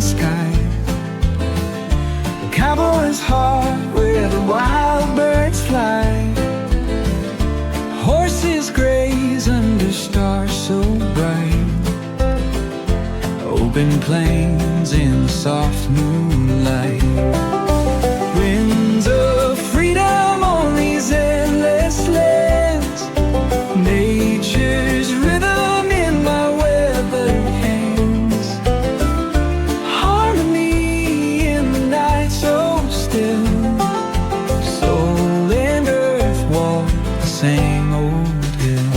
open sky. The cowboy's heart where the wild birds fly. Horses graze under stars so bright. Open plains in the soft moonlight. Winds of freedom on these endless lands. Nature's rhythm in my weathered hands. Harmony in the night so still. Soul and earth walk the same old hill.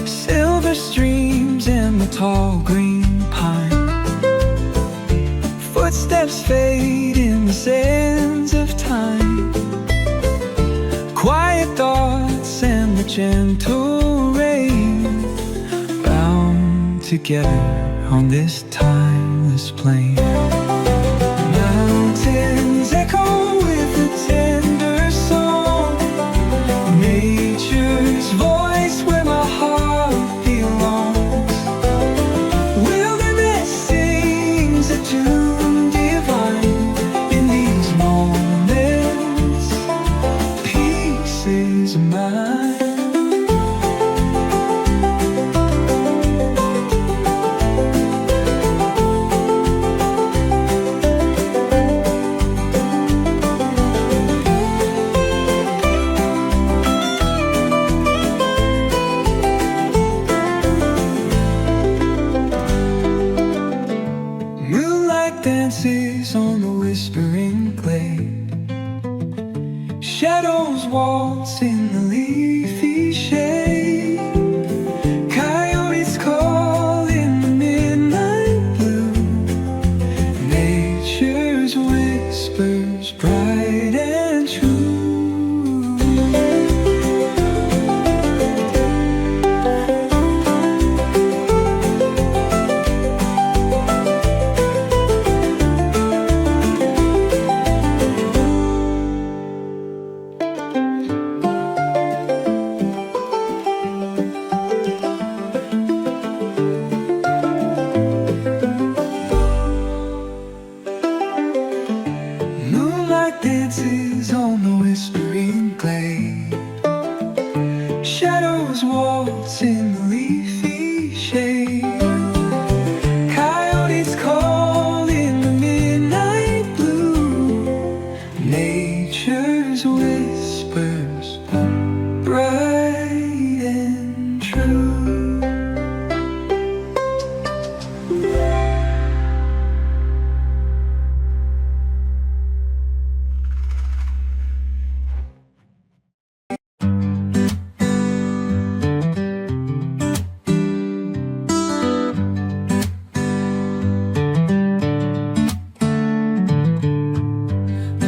Silver streams in the tall green pine. Footsteps fade in the sands of time. Quiet thoughts and the gentle rain, bound together on this timeless plain. Mountains echo with a tender song. Nature's voice where my heart belongs. Wilderness sings a tune divine. In these moments, peace is mine. Moonlight dances on the whispering glade. Shadows waltz in the leafy shade. Coyotes call in the midnight blue. Nature's whispers bright and true. Moonlight dances on the whispering glade. Shadows waltz in the leafy shade. Coyotes call in the midnight blue. Nature's whispers bright and true.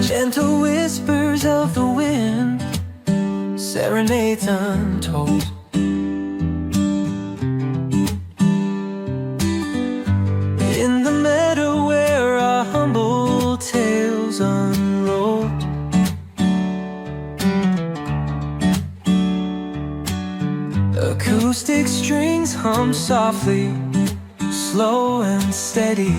Gentle whispers of the wind, serenades untold. In the meadow where our humble tales unrolled. Acoustic strings hum softly, slow and steady.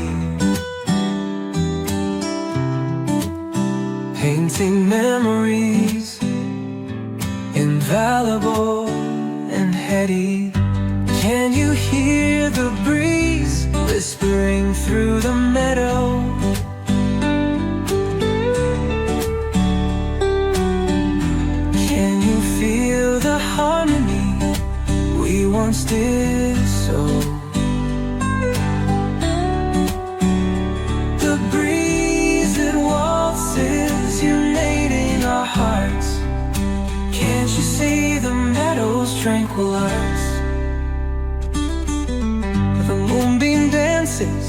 Painting memories, invaluable and heady. Can you hear the breeze whispering through the meadow? Can you feel the harmony we once did so? The breeze that waltzes uniting our hearts. Can't you see the meadow's tranquil arts? The moonbeam dances,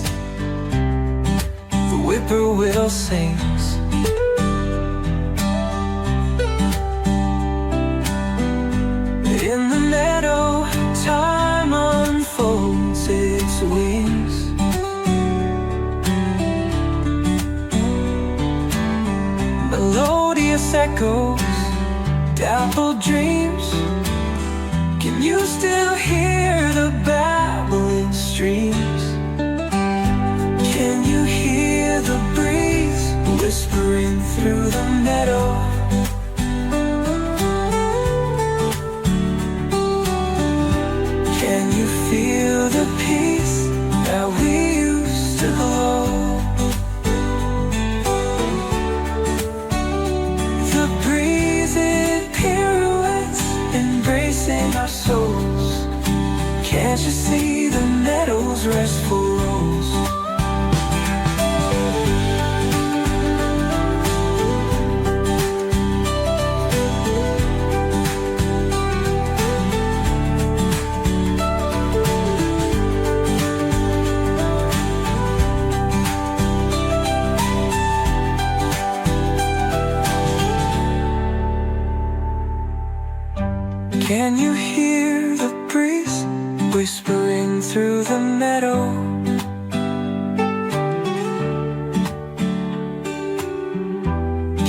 the whippoorwill sings. In the meadow, time unfolds its wings. Melodies endless echoes, dappled dreams. Can you still hear the babbling streams? Can you hear the breeze whispering through the meadow? Can you feel the peace that we used to glow? The breeze it pirouettes, embracing our souls. Can't you see the meadow's restful rose? Can you hear the breeze whispering through the meadow?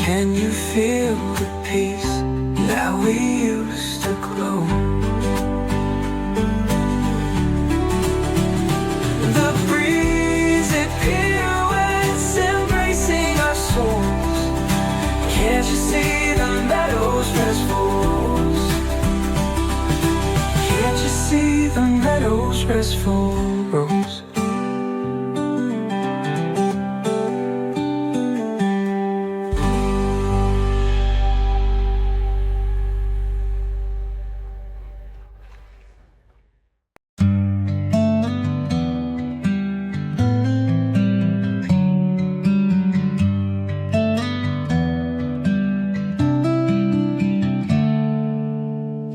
Can you feel the peace that we used to glow? The breeze it pirouettes, embracing our souls. Can't you see the meadow's restful rose? Can't you see the meadow's restful rose?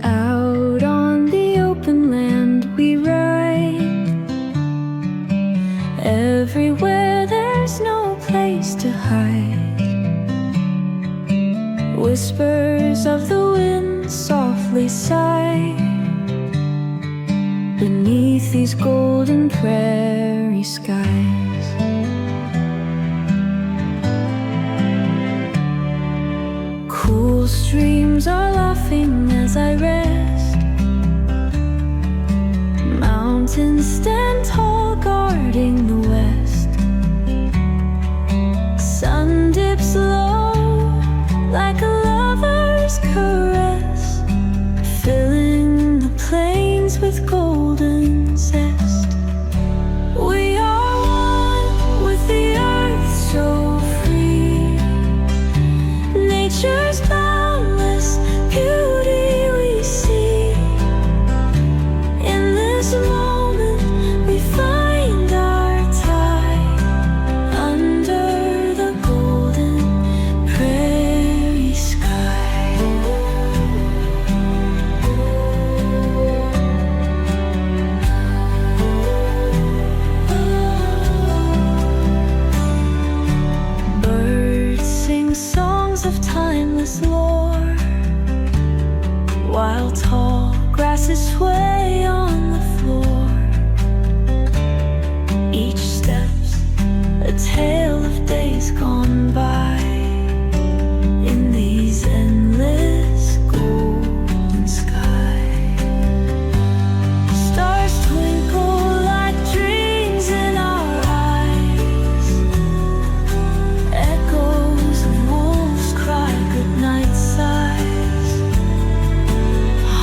Out on the open land we ride. Everywhere there's no place to hide. Whispers of the wind softly sigh beneath these golden prairie skies. Cool streams are laughing as I rest. Mountains stand tall guarding the west. Sun dips low like a lover's caress, filling the plains with golden zest. We are one with the earth so free. Nature's boundless beauty we see. In this moment we find our tide under the golden prairie sky. Birds sing songs of timeless lore, while tall grasses sway on the floor. Each step's a tale of days gone by in these endless golden skies. Stars twinkle like dreams in our eyes. Echoes of wolves cry goodnight sighs.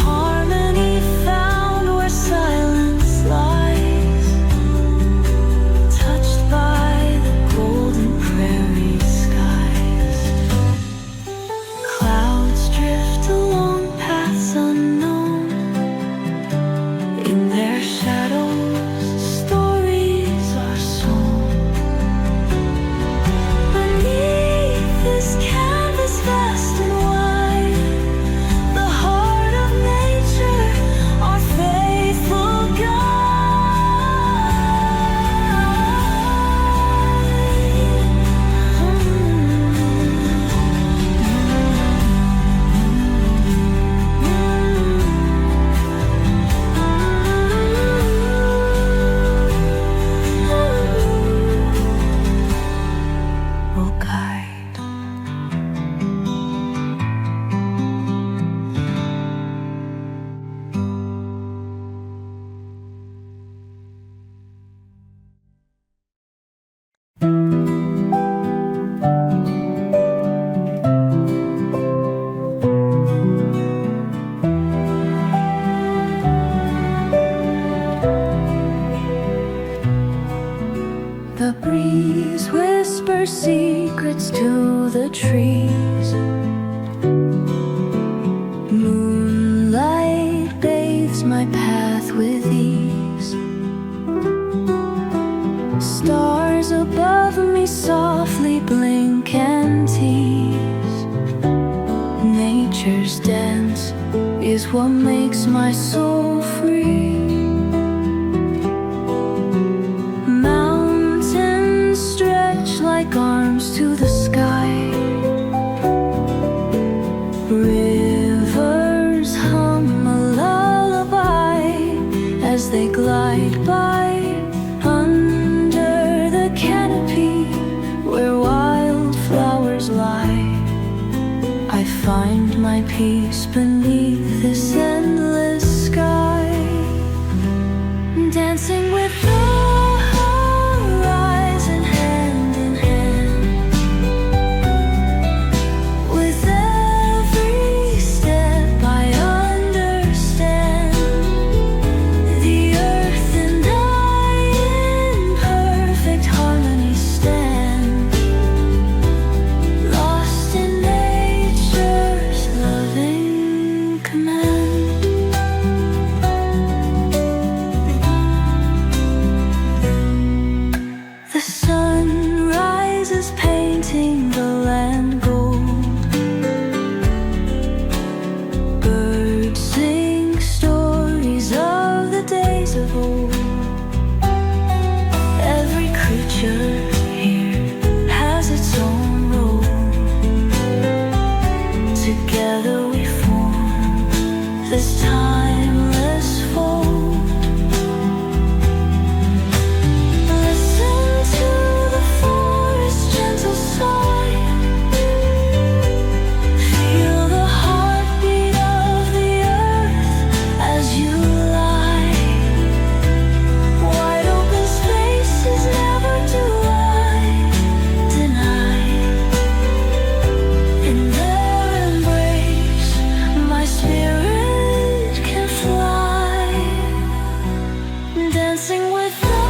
Harmony found where silence lies, touched by the golden prairie sky. nature's dance is what makes my soul free. Mountains stretch like arms to the sky. Rivers hum a lullaby as they glide by under the canopy where wildflowers lie. I find my peace beneath this endless sky, dancing with the horizon hand in hand. With every step I understand the earth and I in perfect harmony stand, lost in nature's loving command. The sun rises painting the land gold. Birds sing stories of the days of old. Every creature here has its own role. Together we form this timeless fold. Listen to the forest's gentle sigh. Feel the heartbeat of the earth as you lie. Wide open spaces never do I deny. In their embrace my spirit can fly, dancing with the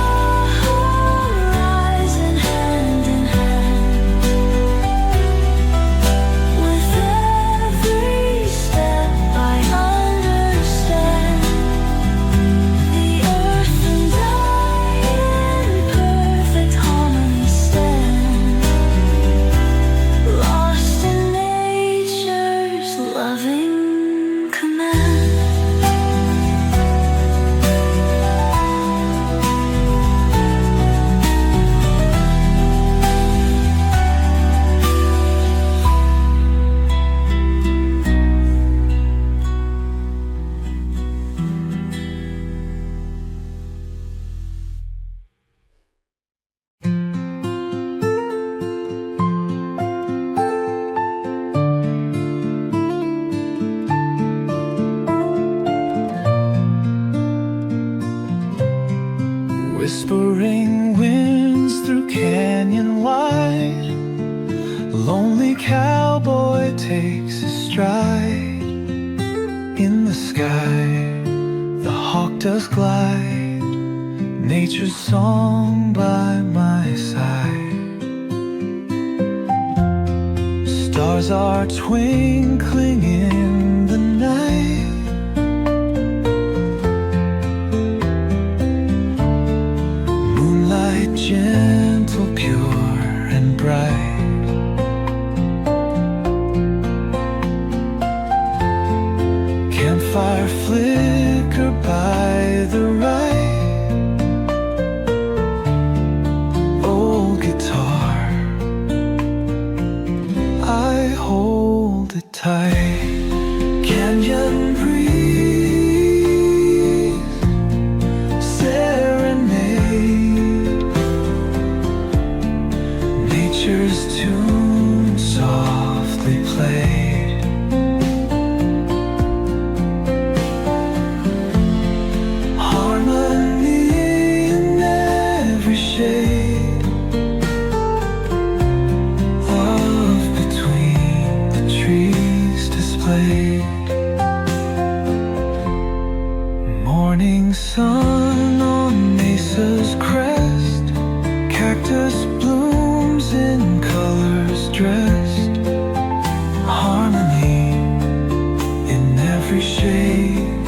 horizon hand in hand. With every step I understand the earth and I in perfect harmony stand, lost in nature's loving command. Whispering winds through canyon wide, lonely cowboy takes his stride. In the sky, the hawk does glide, nature's song by my side. Stars are twinkling in the night. Moonlight gentle, pure and bright. Campfire flicker by the right. Old guitar, I hold it tight. Canyon breeze, serenade. Nature's tune softly played. Harmony in every shade. Love between the trees displayed. Morning sun on mesa's crest. Cactus blooms in colors dressed. Harmony in every shade.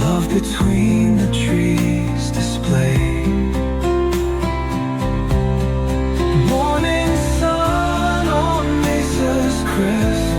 Love between the trees displayed. Morning sun on mesa's crest.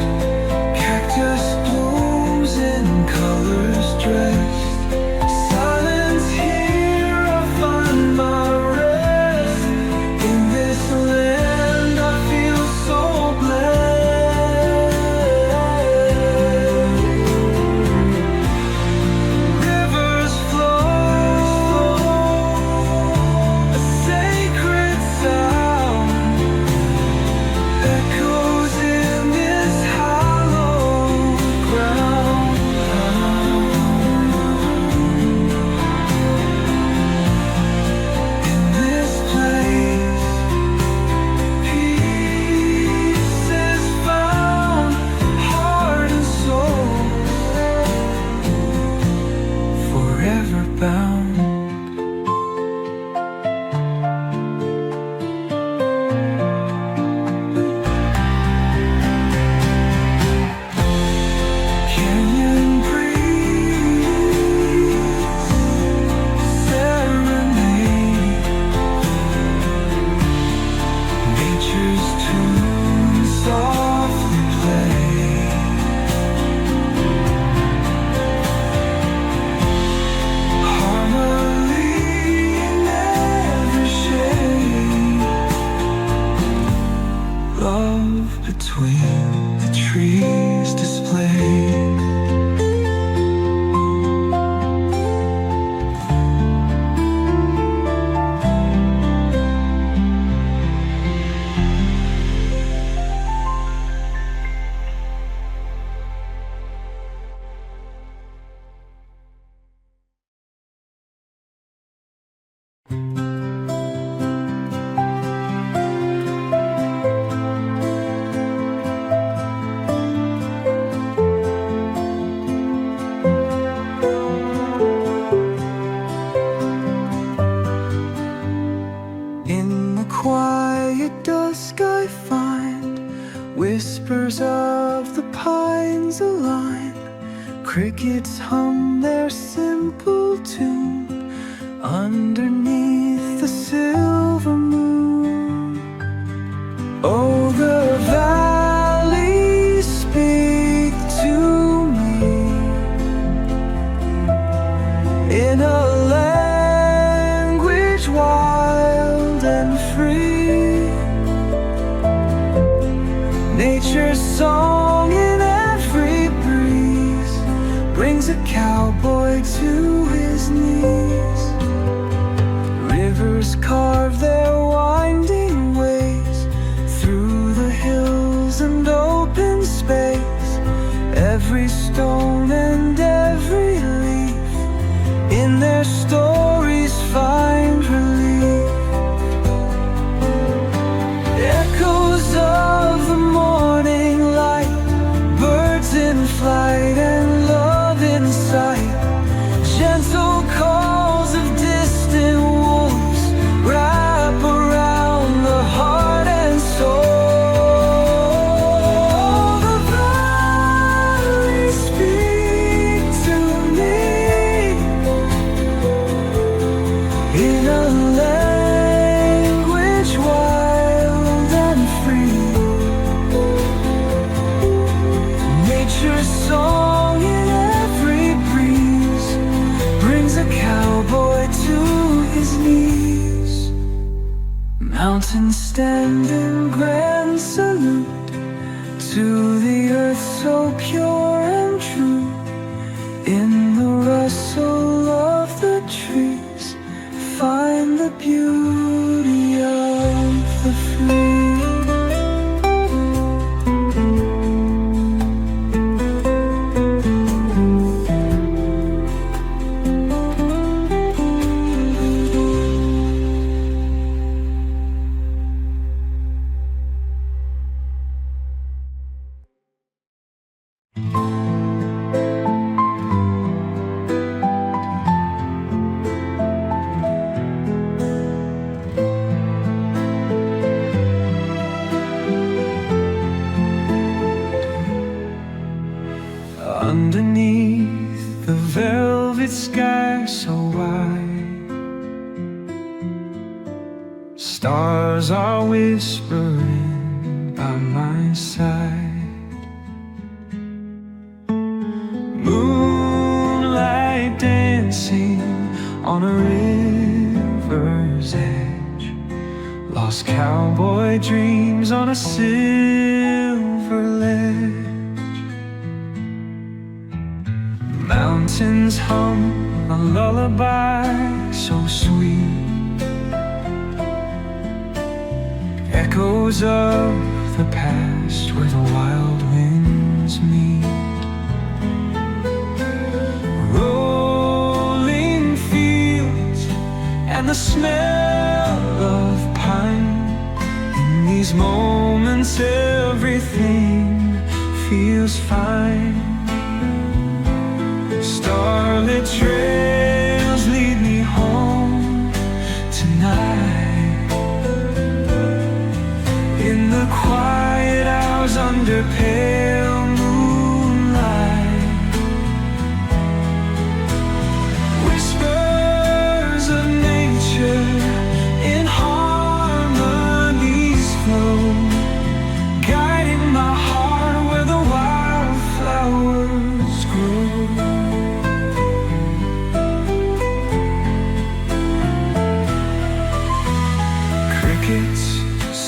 the pines align, crickets hum their simple tune underneath the silver moon. Oh, the valleys speak to me in a language wild and free. Nature's song in every breeze brings a cowboy to his knees. Rivers carve their winding ways through the hills and open space. Every stone and every leaf in their stories find relief. Echoes of the morning light, birds in flight and love in sight. Gentle calls of distant wolves wrap around the heart and soul. The valleys speak to me in a language wild and free. Nature's song in every breeze brings a cowboy to his knees. Mountains stand in grand salute to the earth so pure and true. In the rustle of the trees, find the beauty of the free. Underneath the velvet sky so wide, stars are whispering by my side. Moonlight dancing on a river's edge, lost cowboy dreams on a silver ledge. Mountains hum a lullaby so sweet, echoes of the past where the wild winds meet. Rolling fields and the smell of pine. In these moments everything feels fine. Starlit trails lead me home tonight. In the quiet hours under pale moonlight, whispers of nature in harmonies flow, guiding my heart where the wildflowers grow.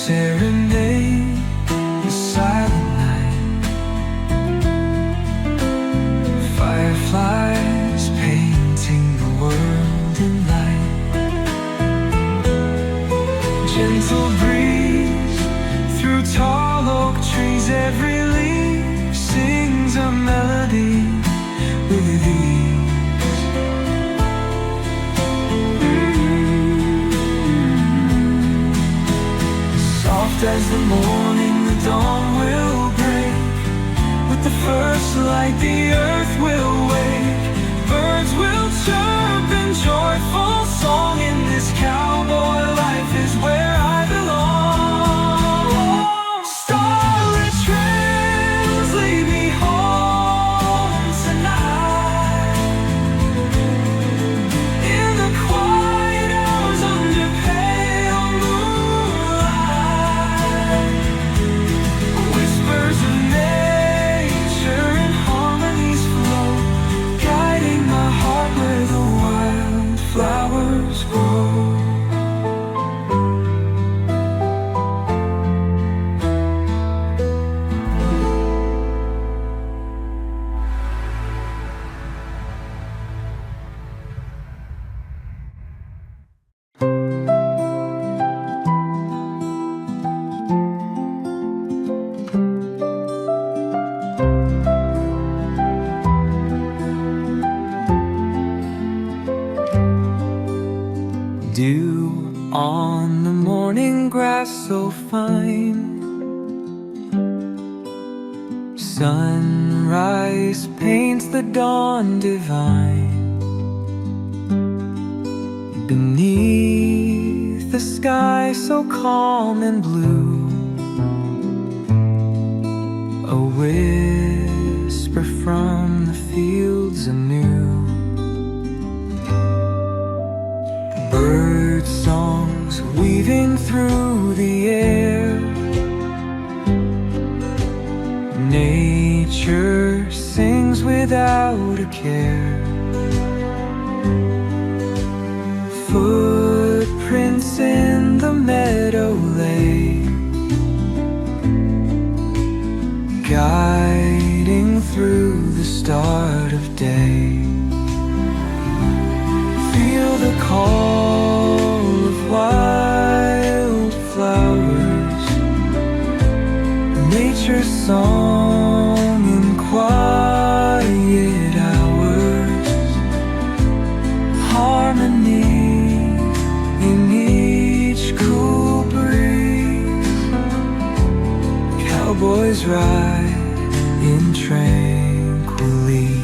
Serenade the silent night, fireflies painting the world in light. Gentle breeze through tall oak trees, every leaf sings a melody with ease. Soft as the morning, the dawn will break. With the first light, the earth will wake. Birds will chirp in joyful song. In this cowboy life is where I belong. Starlit trails lead so fine. Sunrise paints the dawn divine. Beneath the sky so calm and blue, a whisper from the fields anew. Bird songs weaving through the air. Nature sings without a care. Footprints in the meadow lay, guiding through the start of day. Feel the call of wildflowers, nature's song in quiet hours. Harmony in each cool breeze. Cowboys ride in tranquilly.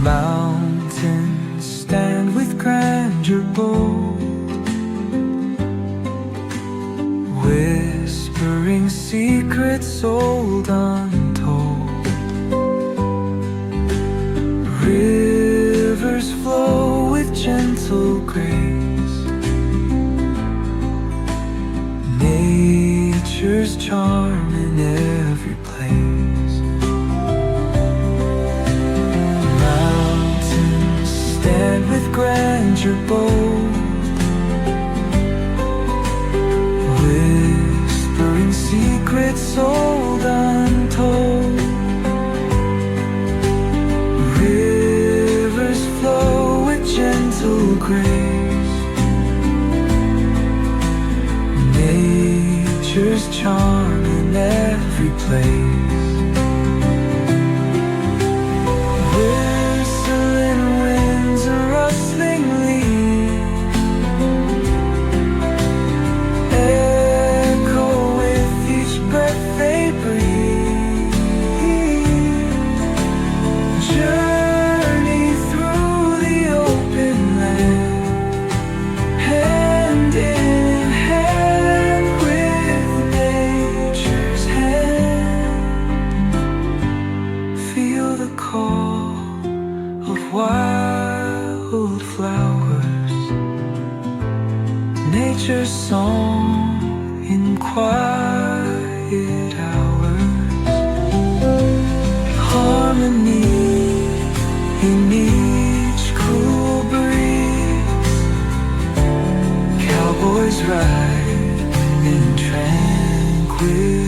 Mountains stand with grandeur bold, whispering secrets old untold. Rivers flow with gentle grace. Nature's charm in every place. Mountains stand with grandeur bold, whispering secrets old untold. Rivers flow with gentle grace. Nature's charm in every place. Whistling winds and rustling leaves echo with each breath they breathe. Journey through the open land, hand in hand with nature's hand. Feel the call of wildflowers, nature's song in quiet hours. Harmony in each cool breeze. Cowboys ride in tranquility.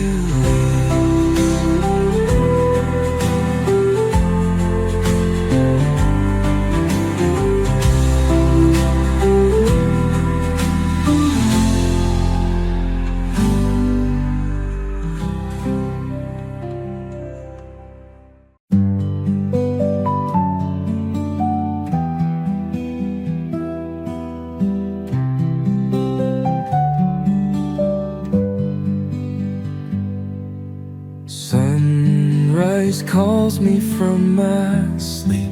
Sunrise calls me from my sleep,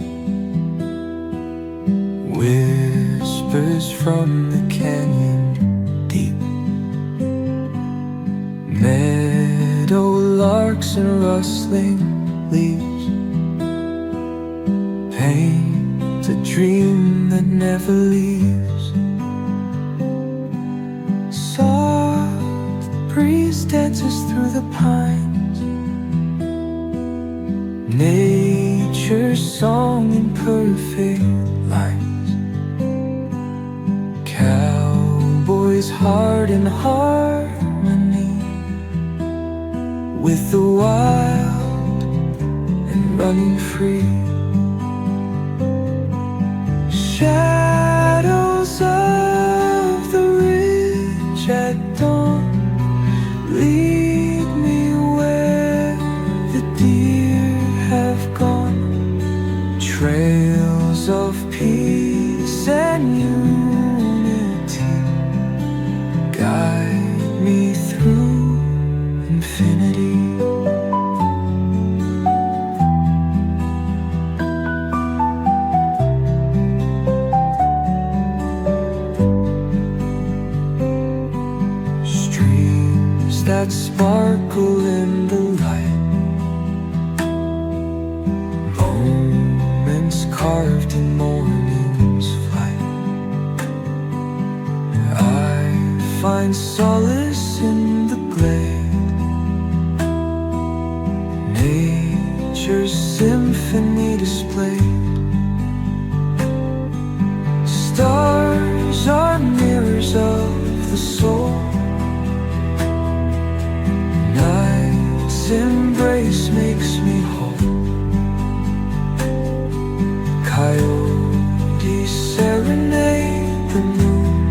whispers from the canyon deep. Meadow larks and rustling leaves paint a dream that never leaves. Soft breeze dances through the pines. Nature's song in perfect lines. Cowboy's heart in harmony with the wild and running free. Shadows of the ridge at dawn lead me where the deer have gone. Trails that sparkle in the light, moments carved in morning's flight. I find solace in the glade, nature's symphony displayed. Stars are mirrors of the soul, night's embrace makes me whole. Coyotes serenade the moon,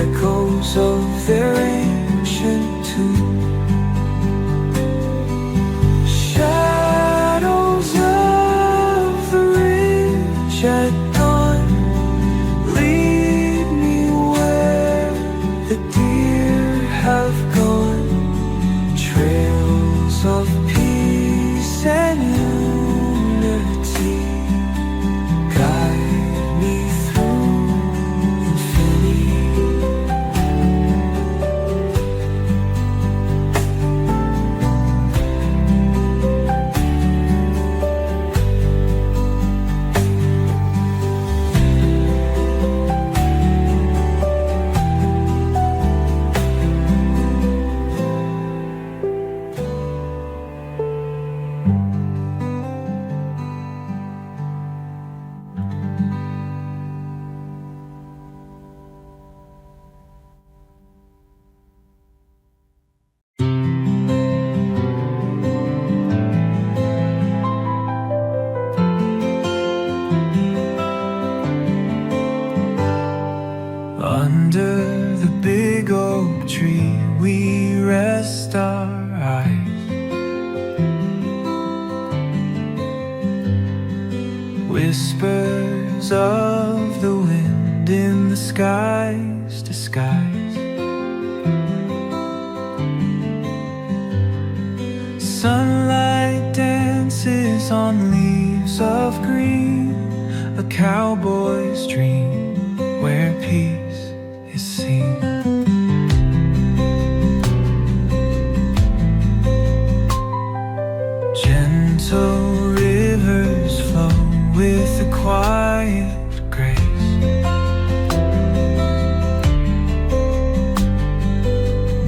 echoes of their ancient tune. Shadows of the ridge at dawn lead me where the deer have gone. Trails of peace and unity guide me through infinity. Under the big oak tree we rest our eyes, whispers of the wind in the sky's disguise. Sunlight dances on leaves of green, a cowboy's dream where peace is seen. Gentle rivers flow with a quiet grace.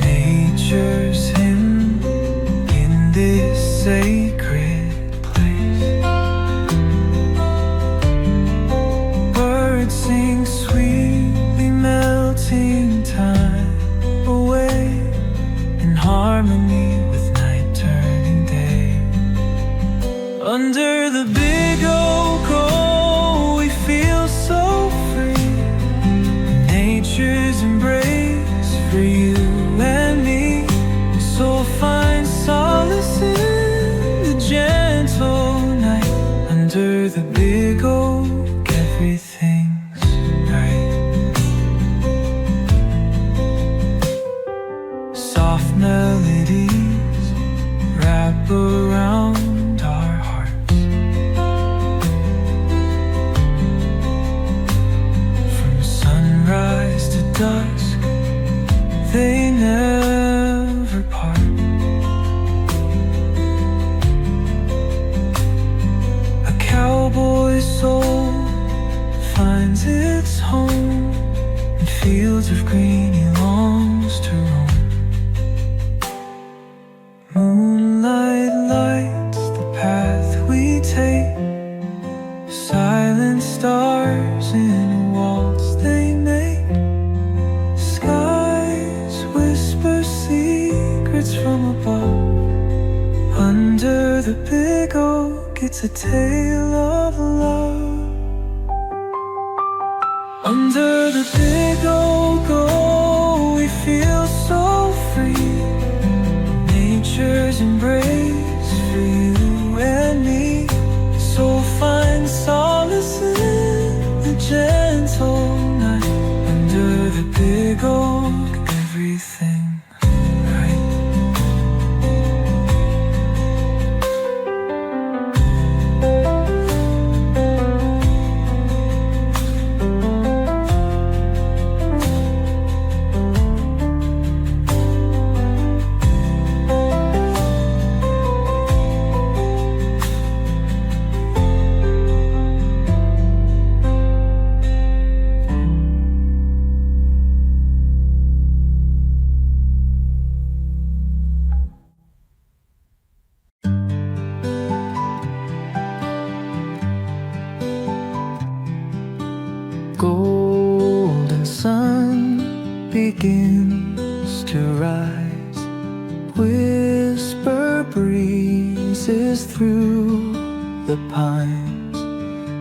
Nature's hymn in this sacred place. Birds sing sweetly, melting time away in harmony with night turning day. Under the big oak, oh, we feel so free. Nature's embrace for you and me. Soul finds solace in the gentle night. Under the big oak, everything's right. Soft melodies wrap around our hearts. From sunrise to dusk, they never part. A cowboy's soul finds its home in fields of green he longs to roam. Moonlight lights the path we take, silent stars in a waltz they make. Skies whisper secrets from above. Under the big oak, it's a tale of love. Under the big oak, oh, we feel so free. Nature's embrace for you and me. Soul finds solace in the gentle night. Under the big oak, everything's right. begins to rise. Whisper breezes through the pines.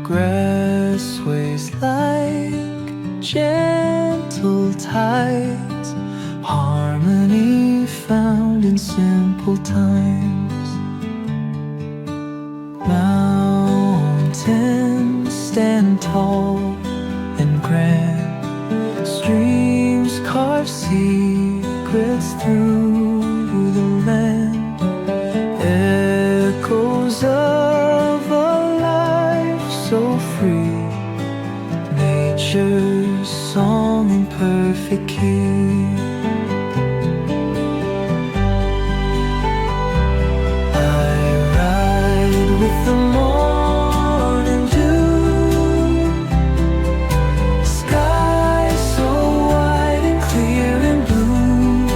Grass sways like gentle tides. Harmony found in simple times. Mountains stand tall and grand. Streams carve secrets through the land. Echoes of a life so free. Nature's song in perfect key. I ride with the morning dew. Sky so wide and clear and blue.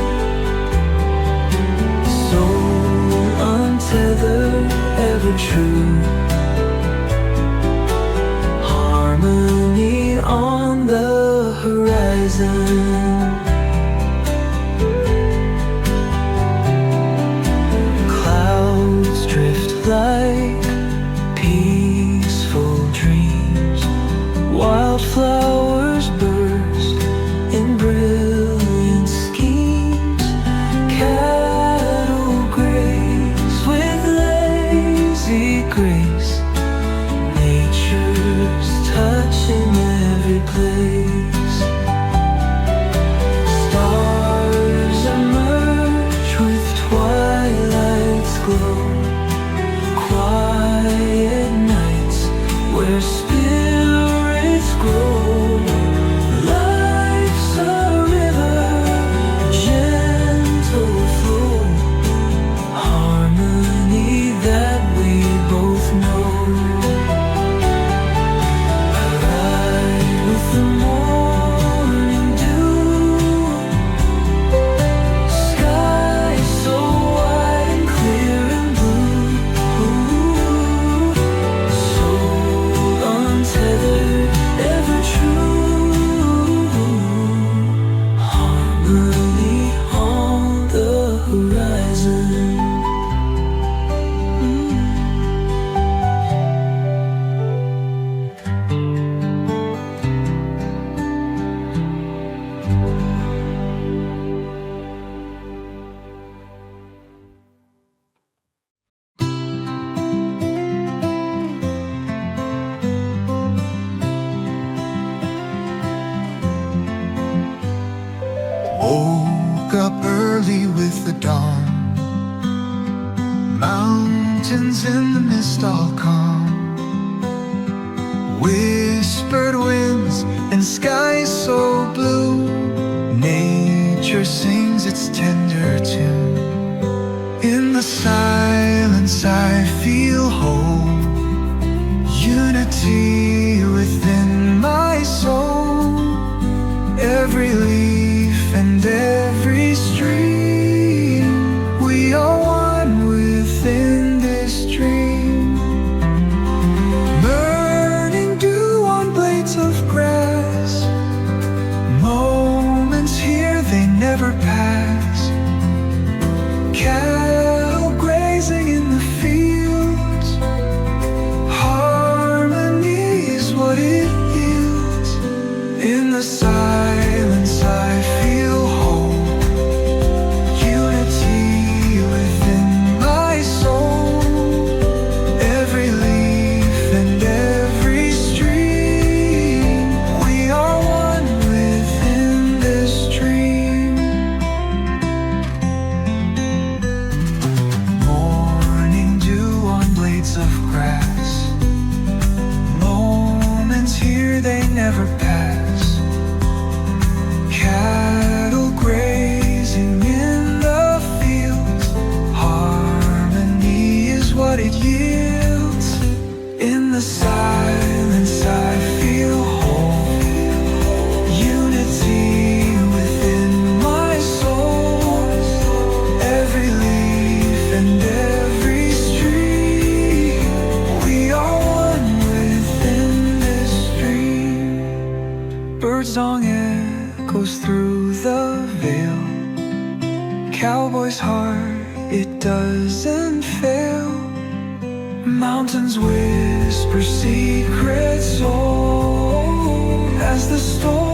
Soul untethered, ever true. Harmony on the horizon. Clouds drift like peaceful dreams. Wildflowers burst in brilliant schemes. Cattle graze with lazy grace. Nature's touch in every place. Stars emerge with twilight's glow. Quiet nights where spirits grow. Life's a river, gentle flow. Harmony that we both know. I ride with the morning dew. Sky so wide and clear and blue. Soul untethered, ever true. Harmony on the horizon. Woke up early with the dawn. Mountains in the mist all calm. Whispered winds and skies so blue. Nature sings its tender tune. In the silence I feel whole. Unity within my soul. Every leaf and every stream, we are one within this dream. Burning dew on blades of grass, echoes through the veil. Cowboy's heart, it doesn't fail. Mountains whisper secrets, oh, as the storm